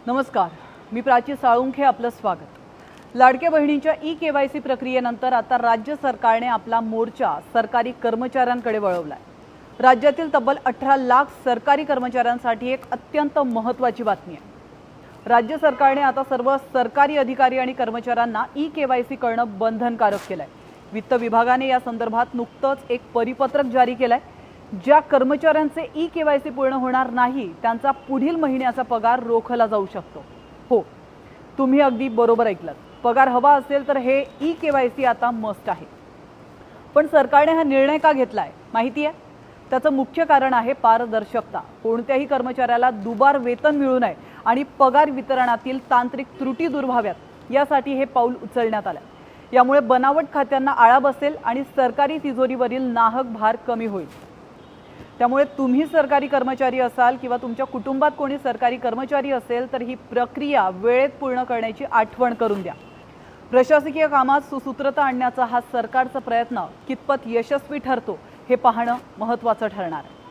नमस्कार, मी प्राची साळुंखे, आपलं स्वागत। लाडक्या बहिणींच्या ई-केवायसी प्रक्रियेनंतर आता राज्य सरकारने आपला मोर्चा सरकारी कर्मचाऱ्यांकडे वळवलाय। राज्यातील तब्बल 18 लाख सरकारी कर्मचाऱ्यांसाठी एक अत्यंत महत्त्वाची बातमी आहे। राज्य सरकारने आता सर्व सरकारी अधिकारी आणि कर्मचाऱ्यांना ई-केवायसी करणं बंधनकारक केलंय। वित्त विभागाने या संदर्भात नुकतंच एक परिपत्रक जारी केलंय। ज्या कर्मचाऱ्यांचे ई-केवायसी पूर्ण होणार नाही त्यांचा पुढील महिन्याचा पगार रोखला जाऊ शकतो। हो, तुम्ही अगदी बरोबर ऐकलात। पगार हवा असेल तर हे ई-केवायसी आता मस्ट आहे। पण सरकारने हा निर्णय का घेतलाय माहिती आहे? त्याचं मुख्य कारण आहे पारदर्शकता। कोणत्याही कर्मचाऱ्याला दुबार वेतन मिळू नये आणि पगार वितरणातील तांत्रिक त्रुटी दूर व्हाव्यात यासाठी हे पाऊल उचलण्यात आलं। यामुळे बनावट खात्यांना आळा बसेल आणि सरकारी तिजोरीवरील नाहक भार कमी होईल। त्यामुळे तुम्ही सरकारी कर्मचारी असाल किंवा तुमच्या कुटुंबात कोणी सरकारी कर्मचारी असेल तर ही प्रक्रिया वेळेत पूर्ण करण्याची आठवण करून द्या। प्रशासकीय कामात सुसूत्रता आणण्याचा हा सरकारचा प्रयत्न कितपत यशस्वी ठरतो हे पाहणं महत्त्वाचं ठरणार आहे।